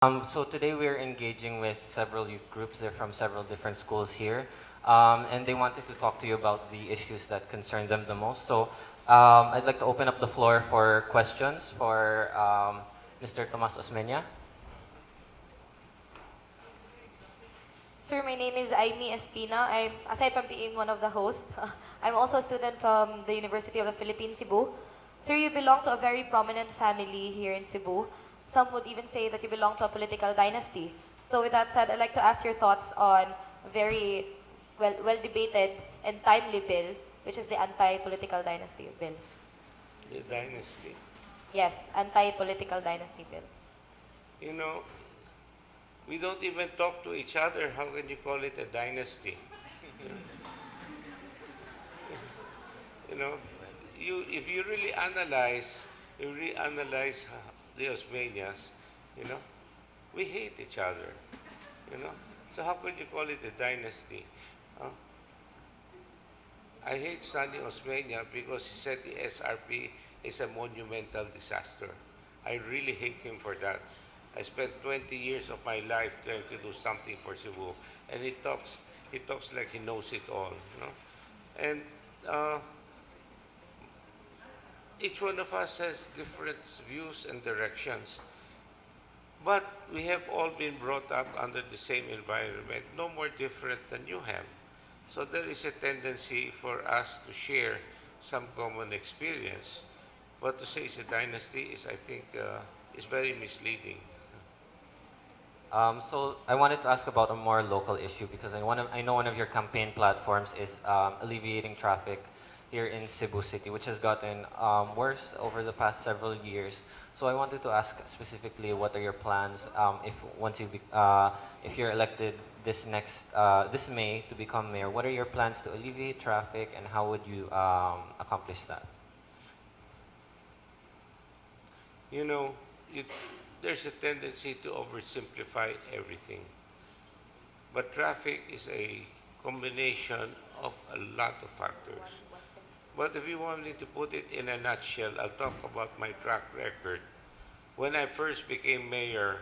So today we're engaging with several youth groups. They're from several different schools here. And they wanted to talk to you about the issues that concern them the most. So I'd like to open up the floor for questions for Mr. Tomas Osmeña. Sir, my name is Aimee Espina. Aside from being one of the hosts, I'm also a student from the University of the Philippines, Cebu. Sir, you belong to a very prominent family here in Cebu. Some would even say that you belong to a political dynasty. So with that said, I'd like to ask your thoughts on a very well debated and timely bill, which is the anti-political dynasty bill. The dynasty. Yes, anti-political dynasty bill. You know, we don't even talk to each other. How can you call it a dynasty? You know, if you really analyze the Osmeñas, you know, we hate each other. You know, so how could you call it a dynasty? Huh? I hate Sonny Osmeña because he said the SRP is a monumental disaster. I really hate him for that. I spent 20 years of my life trying to do something for Cebu, and he talks like he knows it all, you know. And each one of us has different views and directions, but we have all been brought up under the same environment, no more different than you have. So there is a tendency for us to share some common experience. But to say it's a dynasty is, I think, is very misleading. So I wanted to ask about a more local issue because I know one of your campaign platforms is alleviating traffic here in Cebu City, which has gotten worse over the past several years. So I wanted to ask specifically, what are your plans if you're elected this May to become mayor? What are your plans to alleviate traffic, and how would you accomplish that? You know, there's a tendency to oversimplify everything. But traffic is a combination of a lot of factors. But if you want me to put it in a nutshell, I'll talk about my track record. When I first became mayor,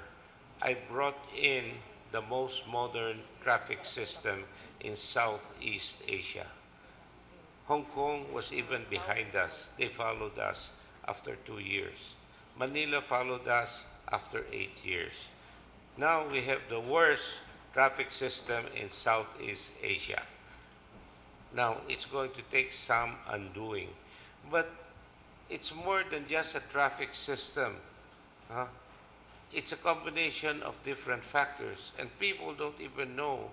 I brought in the most modern traffic system in Southeast Asia. Hong Kong was even behind us. They followed us after 2 years. Manila followed us after 8 years. Now we have the worst traffic system in Southeast Asia. Now, it's going to take some undoing. But it's more than just a traffic system. Huh? It's a combination of different factors. And people don't even know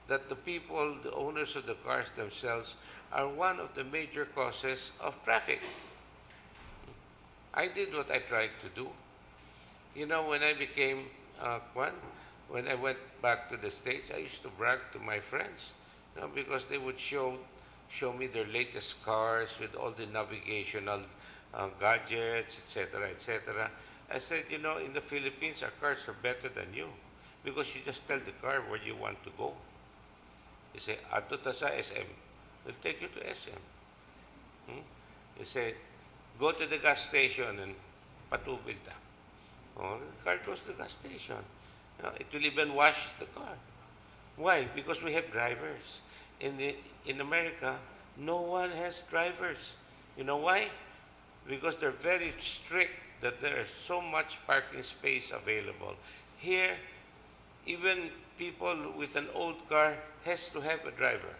that the owners of the cars themselves, are one of the major causes of traffic. I did what I tried to do. You know, when I became when I went back to the States, I used to brag to my friends, you know, because they would show me their latest cars with all the navigational gadgets, etc., etc. I said, you know, in the Philippines, our cars are better than you because you just tell the car where you want to go. You say, "Adto ta sa SM." They'll take you to SM. You say, "Go to the gas station and patubil ta." Oh, the car goes to the gas station. You know, it will even wash the car. Why? Because we have drivers. In America, no one has drivers. You know why? Because they're very strict that there is so much parking space available. Here, even people with an old car has to have a driver.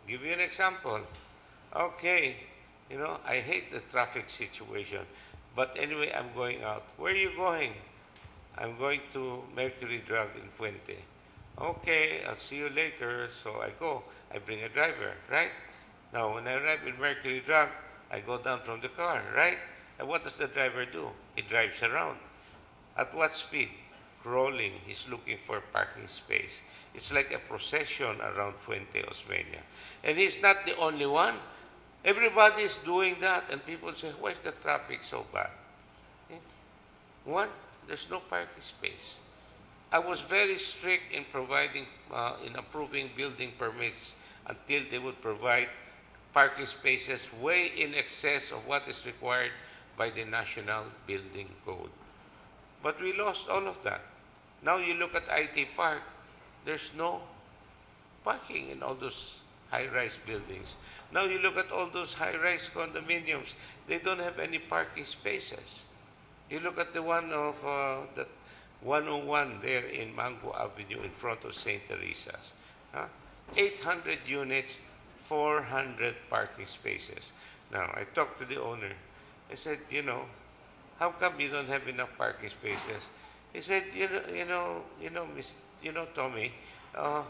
Give you an example. Okay, you know, I hate the traffic situation, but anyway, I'm going out. Where are you going? I'm going to Mercury Drug in Fuente. Okay, I'll see you later. So I go. I bring a driver, right? Now, when I arrive in Mercury Drug, I go down from the car, right? And what does the driver do? He drives around. At what speed? Crawling. He's looking for parking space. It's like a procession around Fuente Osmeña. And he's not the only one. Everybody is doing that, and people say, why is the traffic so bad? One, there's no parking space. I was very strict in approving building permits until they would provide parking spaces way in excess of what is required by the National Building Code. But we lost all of that. Now you look at IT Park, there's no parking in all those high-rise buildings. Now you look at all those high-rise condominiums, they don't have any parking spaces. You look at the one of that 101 there in Mango Avenue in front of St. Teresa's. Huh? 800 units, 400 parking spaces. Now, I talked to the owner. I said, how come you don't have enough parking spaces? He said, Tommy, uh,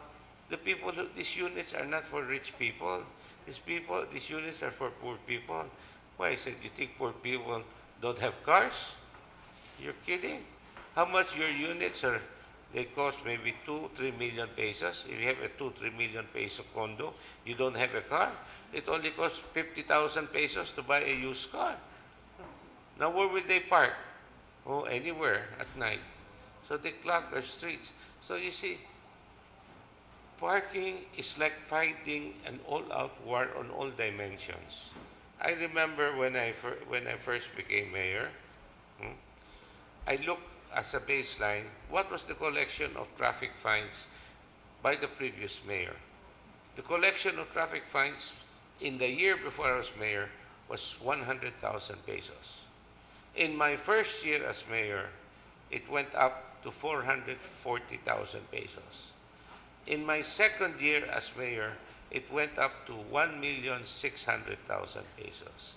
the people, these units are not for rich people. These units are for poor people. Why? I said, you think poor people don't have cars? You're kidding? How much your units are? They cost maybe 2, 3 million pesos. If you have a 2, 3 million peso condo, you don't have a car. It only costs 50,000 pesos to buy a used car. Now, where will they park? Oh, anywhere at night. So they clog our streets. So you see, parking is like fighting an all-out war on all dimensions. I remember when I first became mayor, I looked as a baseline, what was the collection of traffic fines by the previous mayor? The collection of traffic fines in the year before I was mayor was 100,000 pesos. In my first year as mayor, it went up to 440,000 pesos. In my second year as mayor, it went up to 1,600,000 pesos.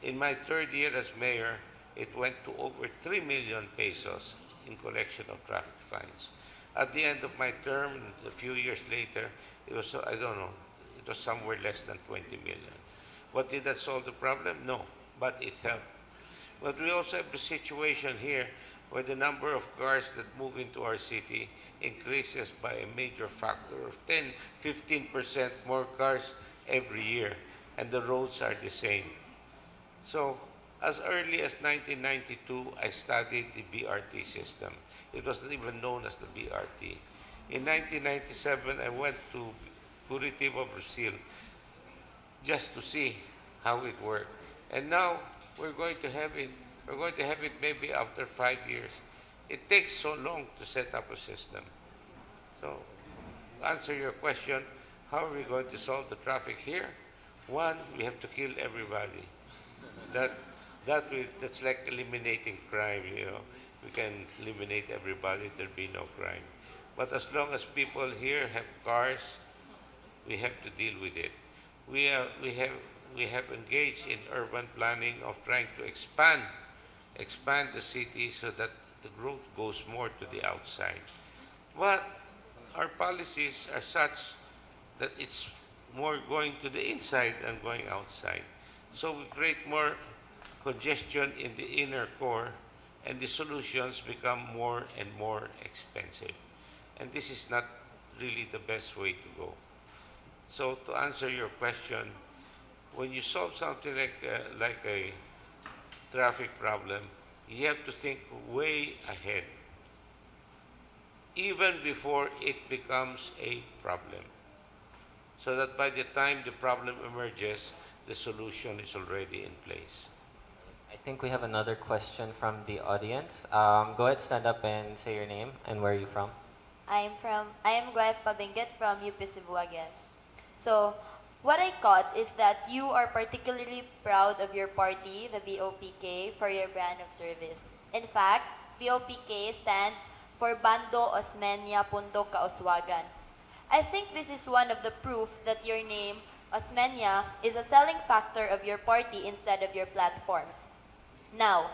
In my third year as mayor, it went to over 3 million pesos in collection of traffic fines. At the end of my term, a few years later, it was, I don't know, it was somewhere less than 20 million. But did that solve the problem? No, but it helped. But we also have the situation here where the number of cars that move into our city increases by a major factor of 10, 15% more cars every year, and the roads are the same. So, as early as 1992, I studied the BRT system. It wasn't even known as the BRT. In 1997, I went to Curitiba, Brazil, just to see how it worked. And now, we're going to have it maybe after 5 years. It takes so long to set up a system. So, to answer your question, how are we going to solve the traffic here? One, we have to kill everybody. That's like eliminating crime, We can eliminate everybody, there'll be no crime. But as long as people here have cars, we have to deal with it. We have engaged in urban planning of trying to expand the city so that the growth goes more to the outside. But our policies are such that it's more going to the inside than going outside. So we create more congestion in the inner core, and the solutions become more and more expensive. And this is not really the best way to go. So to answer your question, when you solve something like a traffic problem, you have to think way ahead, even before it becomes a problem, so that by the time the problem emerges, the solution is already in place. I think we have another question from the audience. Go ahead, stand up and say your name and where are you from. I am Guayat Pabinget from UP Cebu again. So, what I caught is that you are particularly proud of your party, the BOPK, for your brand of service. In fact, BOPK stands for Bando Osmeña Punto Kauswagan. I think this is one of the proof that your name, Osmeña, is a selling factor of your party instead of your platforms. Now,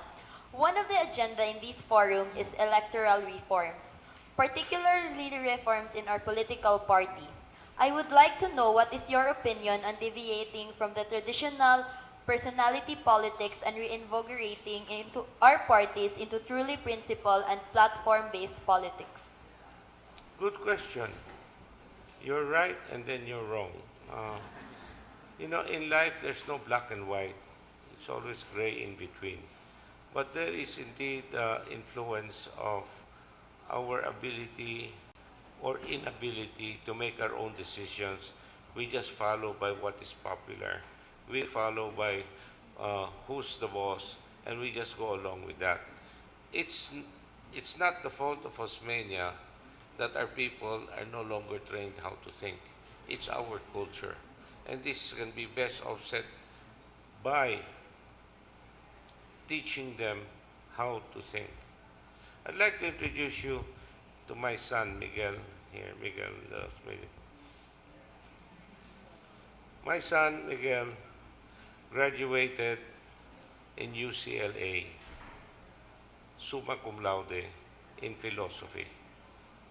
one of the agenda in this forum is electoral reforms, particularly reforms in our political party. I would like to know what is your opinion on deviating from the traditional personality politics and reinvigorating into our parties into truly principle and platform-based politics. Good question. You're right and then you're wrong. In life there's no black and white. It's always gray in between. But there is indeed influence of our ability or inability to make our own decisions. We just follow by what is popular. We follow by who's the boss, and we just go along with that. It's it's not the fault of Osmeña that our people are no longer trained how to think. It's our culture. And this can be best offset by teaching them how to think. I'd like to introduce you to my son, Miguel. Here, Miguel. My son, Miguel, graduated in UCLA, summa cum laude, in philosophy.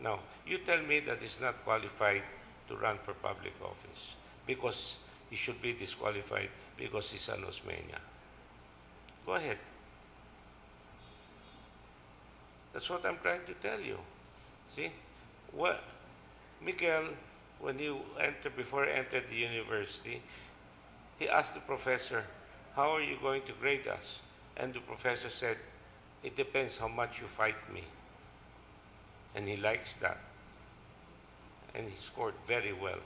Now, you tell me that he's not qualified to run for public office because he should be disqualified because he's an Osmeña. Go ahead. That's what I'm trying to tell you. See? What, Miguel, when before he entered the university, he asked the professor, how are you going to grade us? And the professor said, it depends how much you fight me. And he likes that. And he scored very well.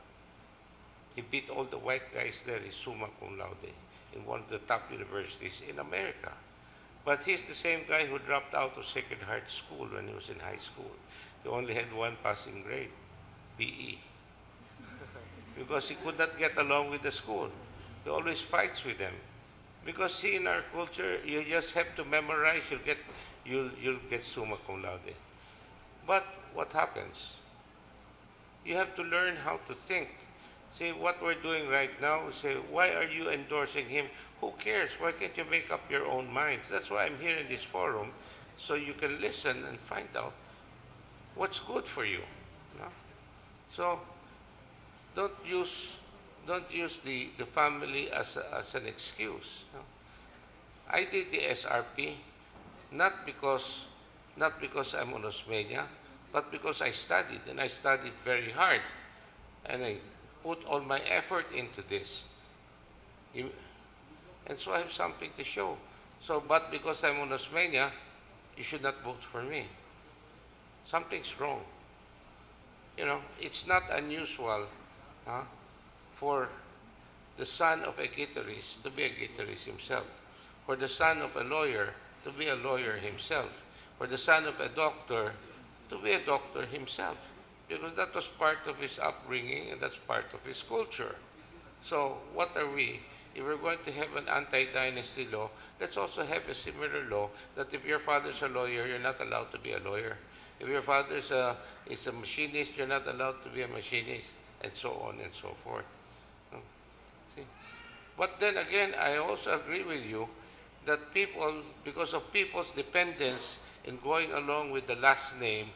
He beat all the white guys there, he's summa cum laude, in one of the top universities in America. But he's the same guy who dropped out of Sacred Heart School when he was in high school. He only had one passing grade, PE. Because he could not get along with the school. He always fights with them. Because see, in our culture, you just have to memorize, you'll get summa cum laude. But what happens? You have to learn how to think. See, what we're doing right now, we say, why are you endorsing him? Who cares? Why can't you make up your own minds? That's why I'm here in this forum, so you can listen and find out what's good for you. No? So don't use the family as an excuse. No? I did the SRP not because I'm an Osmeña, but because I studied, and I studied very hard, and I put all my effort into this. And so I have something to show. So, but because I'm an Osmeña, you should not vote for me. Something's wrong. You know, it's not unusual for the son of a guitarist to be a guitarist himself, for the son of a lawyer to be a lawyer himself, for the son of a doctor to be a doctor himself, because that was part of his upbringing and that's part of his culture. So what are we? If we're going to have an anti-dynasty law, let's also have a similar law that if your father's a lawyer, you're not allowed to be a lawyer. If your father is a machinist, you're not allowed to be a machinist, and so on and so forth. See? But then again, I also agree with you that people, because of people's dependence in going along with the last name,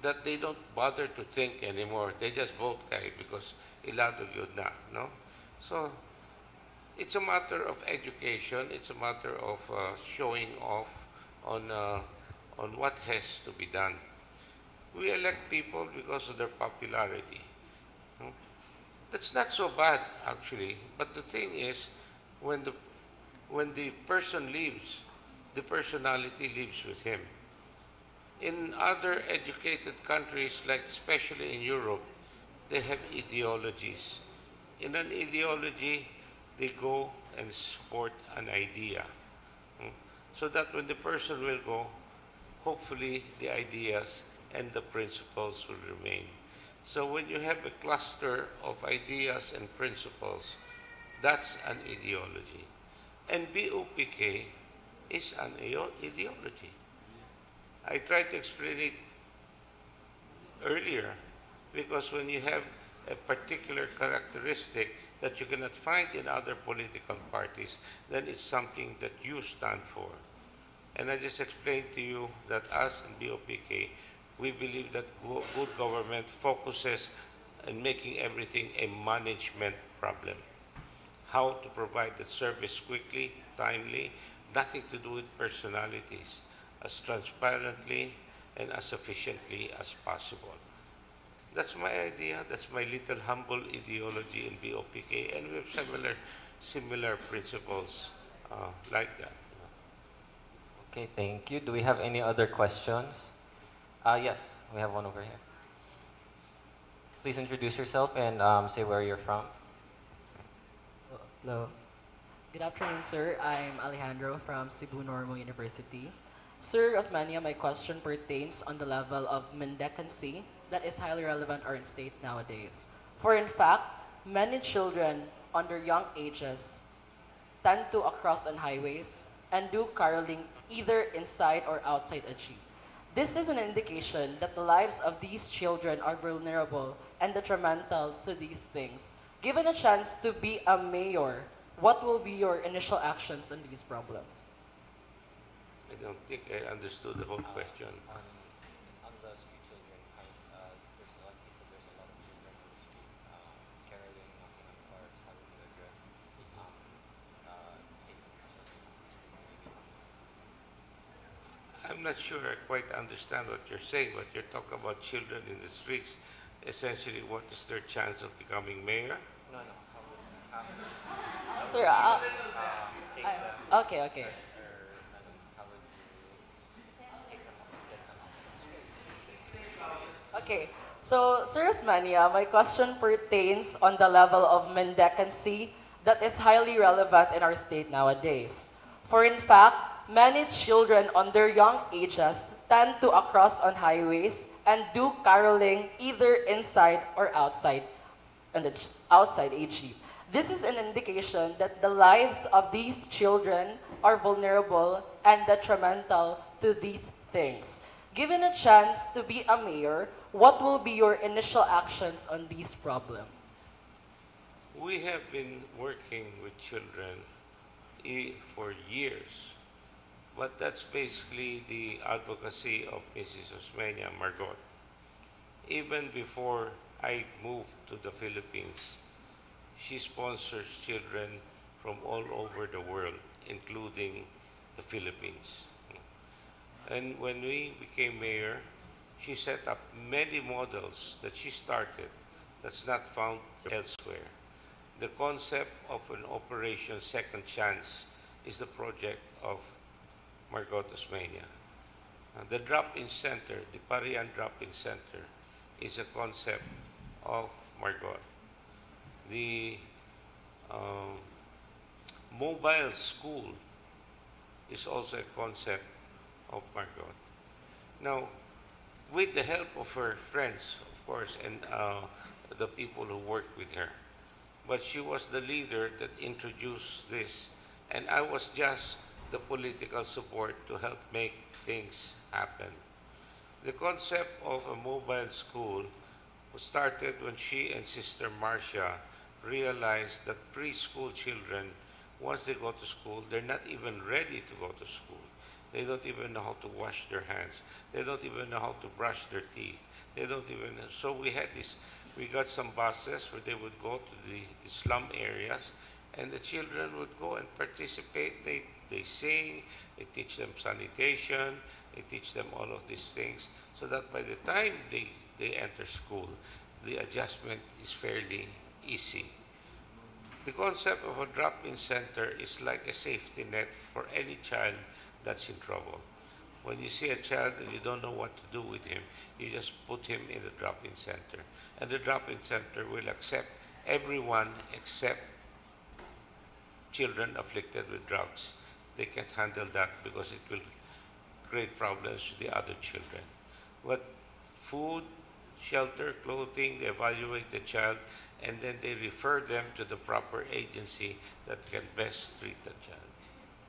that they don't bother to think anymore. They just vote kay because ilado yun na, no? So it's a matter of education. It's a matter of showing off on what has to be done. We elect people because of their popularity. No? That's not so bad, actually. But the thing is, when the person leaves, the personality lives with him. In other educated countries, like especially in Europe, they have ideologies. In an ideology, they go and support an idea. So that when the person will go, hopefully the ideas and the principles will remain. So when you have a cluster of ideas and principles, that's an ideology. And BOPK is an ideology. I tried to explain it earlier because when you have a particular characteristic that you cannot find in other political parties, then it's something that you stand for. And I just explained to you that us in BOPK, we believe that good government focuses on making everything a management problem. How to provide the service quickly, timely, nothing to do with personalities, as transparently and as efficiently as possible. That's my idea. That's my little humble ideology in BOPK, and we have similar principles like that. Okay, thank you. Do we have any other questions? Yes, we have one over here. Please introduce yourself and say where you're from. Hello. Good afternoon, sir. I'm Alejandro from Cebu Normal University. Sir Osmeña, my question pertains on the level of mendicancy that is highly relevant in our state nowadays. For in fact, many children under young ages tend to cross on highways and do caroling either inside or outside a jeep. This is an indication that the lives of these children are vulnerable and detrimental to these things. Given a chance to be a mayor, what will be your initial actions on these problems? I don't think I understood the whole question. On the street children, there's a lot, he said there's a lot of children on the street, caroling, knocking on cars, having to address, taking these children off the street, maybe. I'm not sure I quite understand what you're saying, but you're talking about children in the streets. Essentially, what is their chance of becoming mayor? No, no, how Sir, take them, okay, okay. or madam, how would you take them off, get them off the street? Okay, so Sir Osmeña, my question pertains on the level of mendicancy that is highly relevant in our state nowadays. For in fact, many children on their young ages tend to cross on highways and do caroling either inside or outside, outside a jeep. This is an indication that the lives of these children are vulnerable and detrimental to these things. Given a chance to be a mayor, what will be your initial actions on these problems? We have been working with children for years, but that's basically the advocacy of Mrs. Osmeña Margot. Even before I moved to the Philippines, she sponsors children from all over the world, including the Philippines. And when we became mayor, she set up many models that she started that's not found elsewhere. The concept of an Operation Second Chance is the project of Margot Osmeña. The drop-in center, the Parian drop-in center, is a concept of Margot. The mobile school is also a concept of Margot. Now, with the help of her friends, of course, and the people who worked with her, but she was the leader that introduced this, and I was just the political support to help make things happen. The concept of a mobile school was started when she and Sister Marcia realized that preschool children, once they go to school, they're not even ready to go to school. They don't even know how to wash their hands. They don't even know how to brush their teeth. They don't even know. So we got some buses where they would go to the slum areas, and the children would go and participate. They sing, they teach them sanitation, they teach them all of these things, so that by the time they enter school, the adjustment is fairly easy. The concept of a drop-in center is like a safety net for any child that's in trouble. When you see a child and you don't know what to do with him, you just put him in the drop-in center. And the drop-in center will accept everyone except children afflicted with drugs. They can't handle that because it will create problems to the other children. But food, shelter, clothing, they evaluate the child, and then they refer them to the proper agency that can best treat the child.